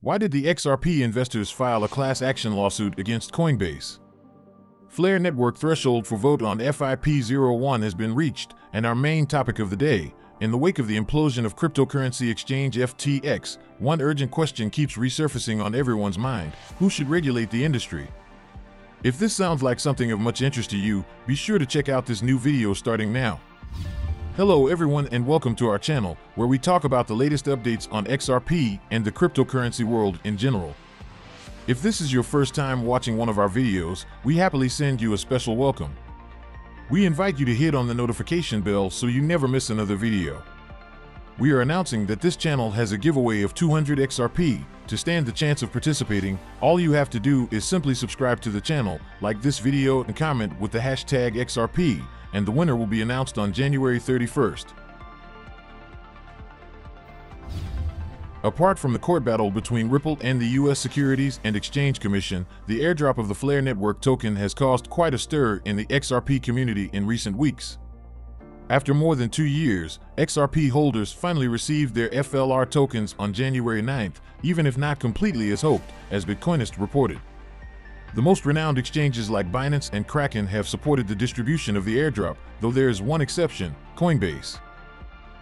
Why did the XRP investors file a class action lawsuit against Coinbase? Flare Network threshold for vote on FIP01 has been reached, and our main topic of the day, in the wake of the implosion of cryptocurrency exchange FTX, one urgent question keeps resurfacing on everyone's mind: who should regulate the industry? If this sounds like something of much interest to you, be sure to check out this new video starting now. Hello everyone and welcome to our channel, where we talk about the latest updates on XRP and the cryptocurrency world in general. If this is your first time watching one of our videos, we happily send you a special welcome. We invite you to hit on the notification bell so you never miss another video. We are announcing that this channel has a giveaway of 200 XRP. To stand the chance of participating, all you have to do is simply subscribe to the channel, like this video and comment with the hashtag XRP, and the winner will be announced on January 31st. Apart from the court battle between Ripple and the U.S. Securities and Exchange Commission, the airdrop of the Flare Network token has caused quite a stir in the XRP community in recent weeks. After more than 2 years, XRP holders finally received their FLR tokens on January 9th, even if not completely as hoped, as Bitcoinist reported. The most renowned exchanges like Binance and Kraken have supported the distribution of the airdrop, though there is one exception: Coinbase.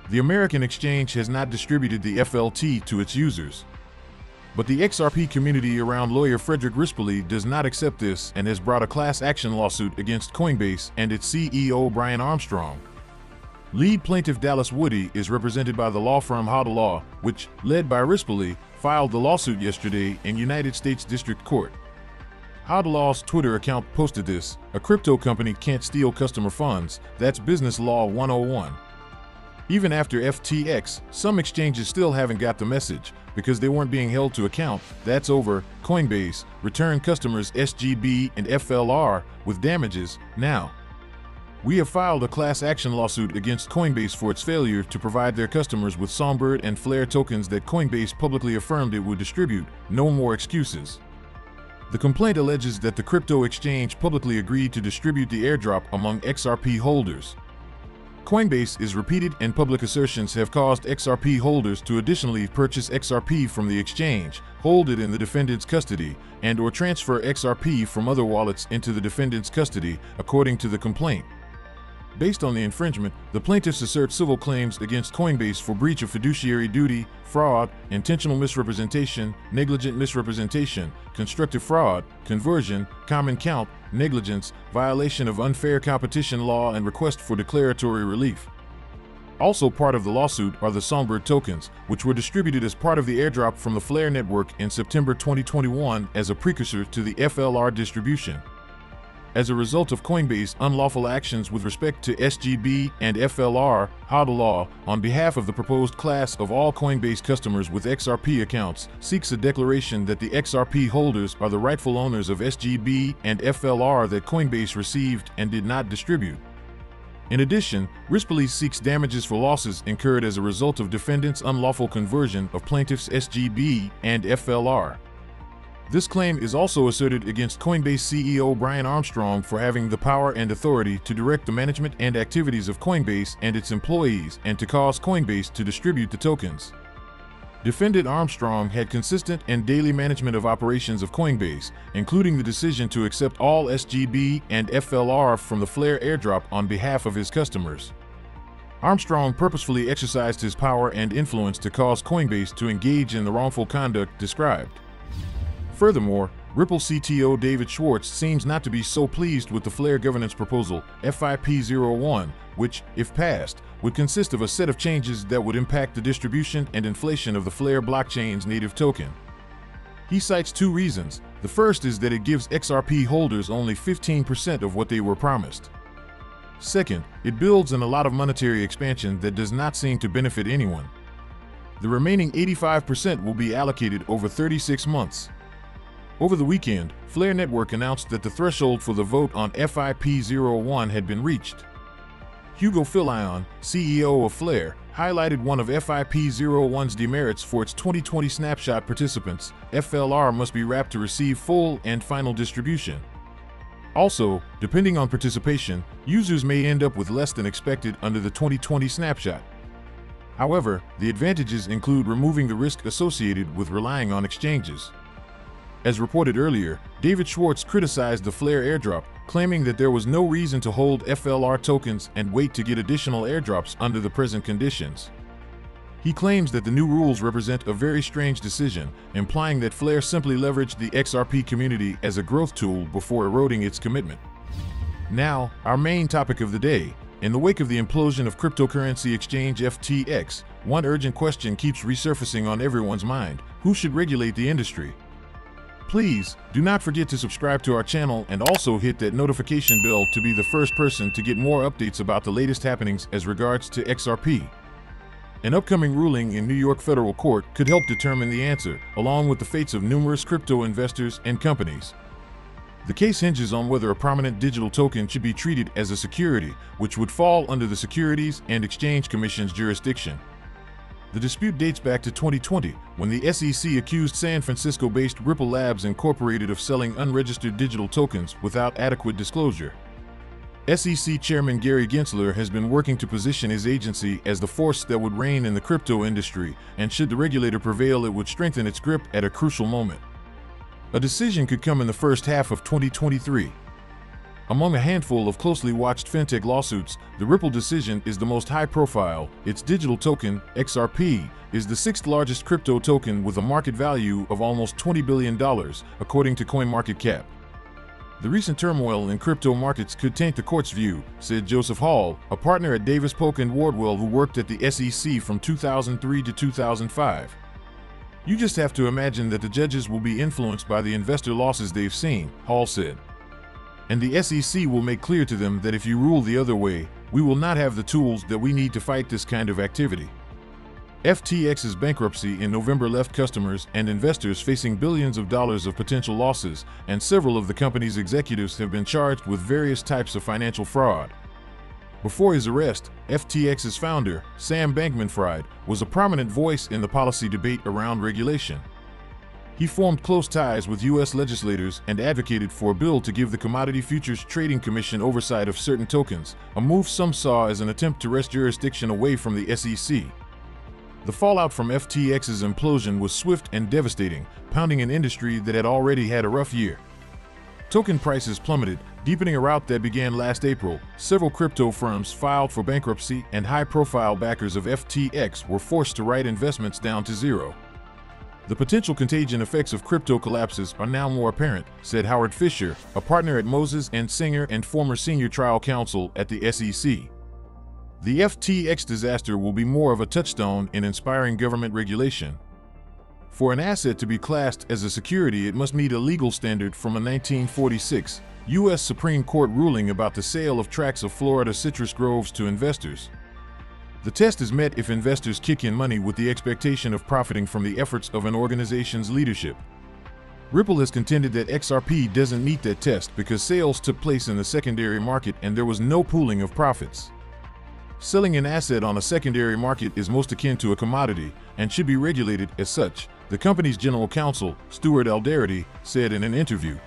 The American exchange has not distributed the FLT to its users. But the XRP community around lawyer Frederick Rispoli does not accept this and has brought a class action lawsuit against Coinbase and its CEO Brian Armstrong. Lead plaintiff Dallas Woody is represented by the law firm Hodl Law, which, led by Rispoli, filed the lawsuit yesterday in United States District Court. Hodl Law's Twitter account posted this: "A crypto company can't steal customer funds, that's business law 101. Even after FTX, some exchanges still haven't got the message, because they weren't being held to account. That's over. Coinbase, return customers SGB and FLR with damages now." We have filed a class action lawsuit against Coinbase for its failure to provide their customers with Songbird and Flare tokens that Coinbase publicly affirmed it would distribute. No more excuses. The complaint alleges that the crypto exchange publicly agreed to distribute the airdrop among XRP holders. Coinbase's repeated and public assertions have caused XRP holders to additionally purchase XRP from the exchange, hold it in the defendant's custody, and/or transfer XRP from other wallets into the defendant's custody, according to the complaint. Based on the infringement, the plaintiffs assert civil claims against Coinbase for breach of fiduciary duty, fraud, intentional misrepresentation, negligent misrepresentation, constructive fraud, conversion, common count, negligence, violation of unfair competition law, and request for declaratory relief. Also part of the lawsuit are the Songbird tokens, which were distributed as part of the airdrop from the Flare Network in September 2021 as a precursor to the FLR distribution. As a result of Coinbase's unlawful actions with respect to SGB and FLR, Hodl Law, on behalf of the proposed class of all Coinbase customers with XRP accounts, seeks a declaration that the XRP holders are the rightful owners of SGB and FLR that Coinbase received and did not distribute. In addition, Rispoli seeks damages for losses incurred as a result of defendants' unlawful conversion of plaintiffs' SGB and FLR. This claim is also asserted against Coinbase CEO Brian Armstrong for having the power and authority to direct the management and activities of Coinbase and its employees and to cause Coinbase to distribute the tokens. Defendant Armstrong had consistent and daily management of operations of Coinbase, including the decision to accept all SGB and FLR from the Flare airdrop on behalf of his customers. Armstrong purposefully exercised his power and influence to cause Coinbase to engage in the wrongful conduct described. Furthermore, Ripple CTO David Schwartz seems not to be so pleased with the Flare governance proposal, FIP01, which, if passed, would consist of a set of changes that would impact the distribution and inflation of the Flare blockchain's native token. He cites two reasons. The first is that it gives XRP holders only 15% of what they were promised. Second, it builds in a lot of monetary expansion that does not seem to benefit anyone. The remaining 85% will be allocated over 36 months. Over the weekend, Flare Network announced that the threshold for the vote on FIP01 had been reached. Hugo Philion, CEO of Flare, highlighted one of FIP01's demerits for its 2020 snapshot participants: FLR must be wrapped to receive full and final distribution. Also, depending on participation, users may end up with less than expected under the 2020 snapshot. However, the advantages include removing the risk associated with relying on exchanges. As reported earlier, David Schwartz criticized the Flare airdrop, claiming that there was no reason to hold FLR tokens and wait to get additional airdrops under the present conditions. He claims that the new rules represent a very strange decision, implying that Flare simply leveraged the XRP community as a growth tool before eroding its commitment. Now, our main topic of the day. In the wake of the implosion of cryptocurrency exchange FTX, one urgent question keeps resurfacing on everyone's mind: who should regulate the industry? Please, do not forget to subscribe to our channel and also hit that notification bell to be the first person to get more updates about the latest happenings as regards to XRP. An upcoming ruling in New York federal court could help determine the answer, along with the fates of numerous crypto investors and companies. The case hinges on whether a prominent digital token should be treated as a security, which would fall under the Securities and Exchange Commission's jurisdiction. The dispute dates back to 2020, when the SEC accused San Francisco-based Ripple Labs Incorporated of selling unregistered digital tokens without adequate disclosure. SEC Chairman Gary Gensler has been working to position his agency as the force that would reign in the crypto industry, and should the regulator prevail, it would strengthen its grip at a crucial moment. A decision could come in the first half of 2023. Among a handful of closely watched fintech lawsuits, the Ripple decision is the most high-profile. Its digital token, XRP, is the sixth largest crypto token with a market value of almost $20 billion, according to CoinMarketCap. The recent turmoil in crypto markets could taint the court's view, said Joseph Hall, a partner at Davis Polk & Wardwell who worked at the SEC from 2003 to 2005. You just have to imagine that the judges will be influenced by the investor losses they've seen, Hall said. And the SEC will make clear to them that if you rule the other way, we will not have the tools that we need to fight this kind of activity. FTX's bankruptcy in November left customers and investors facing billions of dollars of potential losses, and several of the company's executives have been charged with various types of financial fraud. Before his arrest, FTX's founder, Sam Bankman-Fried, was a prominent voice in the policy debate around regulation. He formed close ties with U.S. legislators and advocated for a bill to give the Commodity Futures Trading Commission oversight of certain tokens, a move some saw as an attempt to wrest jurisdiction away from the SEC. The fallout from FTX's implosion was swift and devastating, pounding an industry that had already had a rough year. Token prices plummeted, deepening a rout that began last April. Several crypto firms filed for bankruptcy, and high-profile backers of FTX were forced to write investments down to zero. The potential contagion effects of crypto collapses are now more apparent, said Howard Fisher, a partner at Moses & Singer and former senior trial counsel at the SEC. The FTX disaster will be more of a touchstone in inspiring government regulation. For an asset to be classed as a security, it must meet a legal standard from a 1946 U.S. Supreme Court ruling about the sale of tracts of Florida citrus groves to investors. The test is met if investors kick in money with the expectation of profiting from the efforts of an organization's leadership. Ripple has contended that XRP doesn't meet that test because sales took place in the secondary market and there was no pooling of profits. Selling an asset on a secondary market is most akin to a commodity and should be regulated as such, the company's general counsel, Stuart Alderety, said in an interview.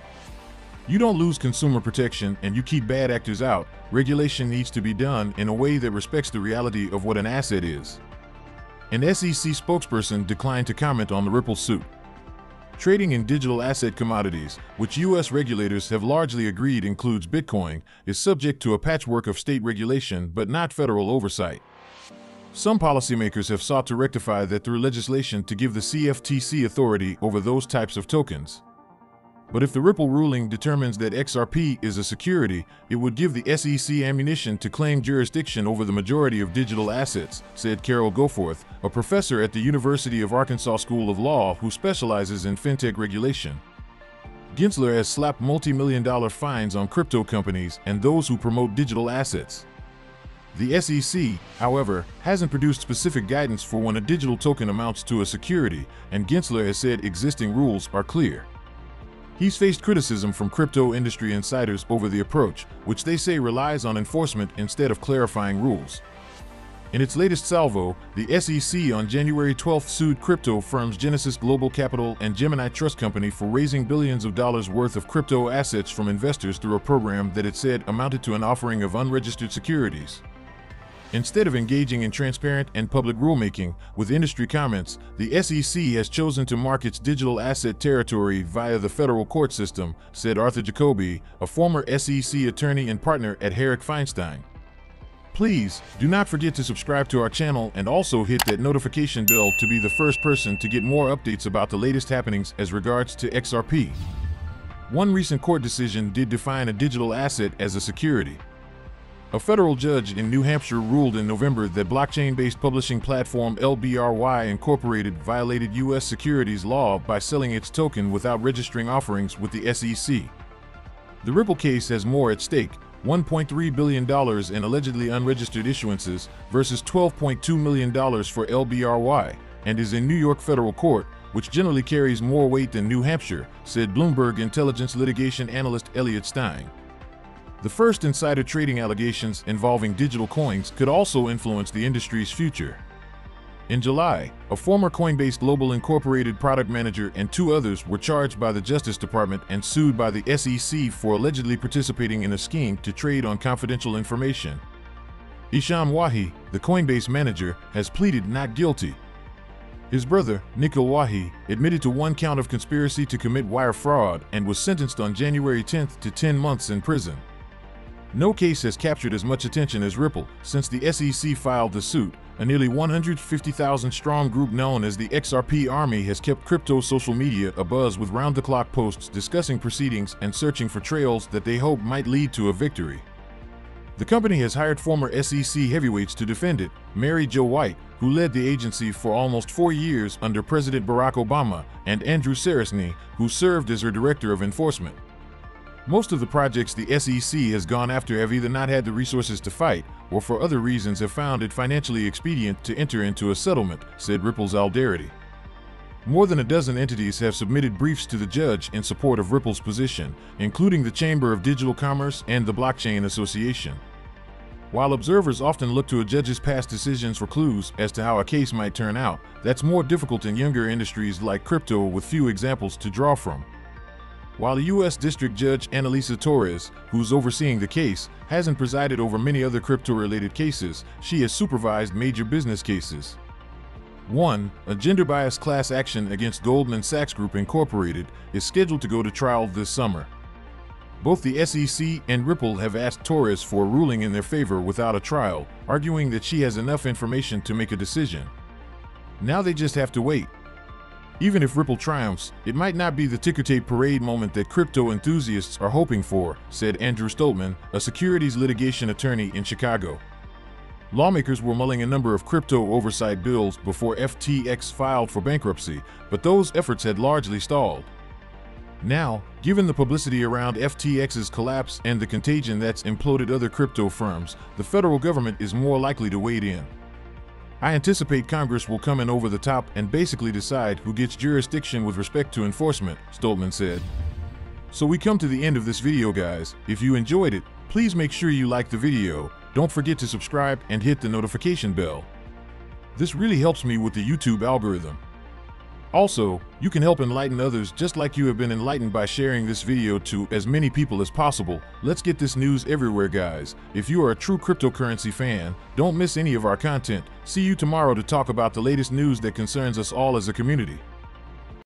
You don't lose consumer protection and you keep bad actors out. Regulation needs to be done in a way that respects the reality of what an asset is. An SEC spokesperson declined to comment on the Ripple suit. Trading in digital asset commodities, which U.S. regulators have largely agreed includes Bitcoin, is subject to a patchwork of state regulation but not federal oversight. Some policymakers have sought to rectify that through legislation to give the CFTC authority over those types of tokens. But if the Ripple ruling determines that XRP is a security, it would give the SEC ammunition to claim jurisdiction over the majority of digital assets, said Carol Goforth, a professor at the University of Arkansas School of Law who specializes in fintech regulation. Gensler has slapped multi-million-dollar fines on crypto companies and those who promote digital assets. The SEC, however, hasn't produced specific guidance for when a digital token amounts to a security, and Gensler has said existing rules are clear. He's faced criticism from crypto industry insiders over the approach, which they say relies on enforcement instead of clarifying rules. In its latest salvo, the SEC on January 12 sued crypto firms Genesis Global Capital and Gemini Trust Company for raising billions of dollars worth of crypto assets from investors through a program that it said amounted to an offering of unregistered securities. Instead of engaging in transparent and public rulemaking with industry comments, the SEC has chosen to mark its digital asset territory via the federal court system, said Arthur Jacoby, a former SEC attorney and partner at Herrick Feinstein. Please do not forget to subscribe to our channel and also hit that notification bell to be the first person to get more updates about the latest happenings as regards to XRP. One recent court decision did define a digital asset as a security. A federal judge in New Hampshire ruled in November that blockchain-based publishing platform LBRY Incorporated violated U.S. securities law by selling its token without registering offerings with the SEC. The Ripple case has more at stake, $1.3 billion in allegedly unregistered issuances versus $12.2 million for LBRY, and is in New York federal court, which generally carries more weight than New Hampshire, said Bloomberg intelligence litigation analyst Elliot Stein. The first insider trading allegations involving digital coins could also influence the industry's future. In July, a former Coinbase Global Incorporated product manager and two others were charged by the Justice Department and sued by the SEC for allegedly participating in a scheme to trade on confidential information. Isham Wahi, the Coinbase manager, has pleaded not guilty. His brother, Nikhil Wahi, admitted to one count of conspiracy to commit wire fraud and was sentenced on January 10 to 10 months in prison. No case has captured as much attention as Ripple since the SEC filed the suit. A nearly 150,000-strong group known as the XRP Army has kept crypto social media abuzz with round-the-clock posts discussing proceedings and searching for trails that they hope might lead to a victory. The company has hired former SEC heavyweights to defend it, Mary Jo White, who led the agency for almost 4 years under President Barack Obama, and Andrew Sarasny, who served as her director of enforcement. Most of the projects the SEC has gone after have either not had the resources to fight, or for other reasons have found it financially expedient to enter into a settlement, said Ripple's Al Darity. More than a dozen entities have submitted briefs to the judge in support of Ripple's position, including the Chamber of Digital Commerce and the Blockchain Association. While observers often look to a judge's past decisions for clues as to how a case might turn out, that's more difficult in younger industries like crypto with few examples to draw from. While the U.S. District Judge Annalisa Torres, who's overseeing the case, hasn't presided over many other crypto-related cases, she has supervised major business cases. 1. A gender-biased class action against Goldman Sachs Group Incorporated is scheduled to go to trial this summer. Both the SEC and Ripple have asked Torres for a ruling in their favor without a trial, arguing that she has enough information to make a decision. Now they just have to wait. Even if Ripple triumphs, it might not be the ticker-tape parade moment that crypto enthusiasts are hoping for, said Andrew Stoltman, a securities litigation attorney in Chicago. Lawmakers were mulling a number of crypto oversight bills before FTX filed for bankruptcy, but those efforts had largely stalled. Now, given the publicity around FTX's collapse and the contagion that's imploded other crypto firms, the federal government is more likely to wade in. I anticipate Congress will come in over the top and basically decide who gets jurisdiction with respect to enforcement, Stoltman said. So we come to the end of this video, guys. If you enjoyed it, please make sure you like the video, don't forget to subscribe and hit the notification bell. This really helps me with the YouTube algorithm. Also, you can help enlighten others just like you have been enlightened by sharing this video to as many people as possible. Let's get this news everywhere, guys. If you are a true cryptocurrency fan, don't miss any of our content. See you tomorrow to talk about the latest news that concerns us all as a community.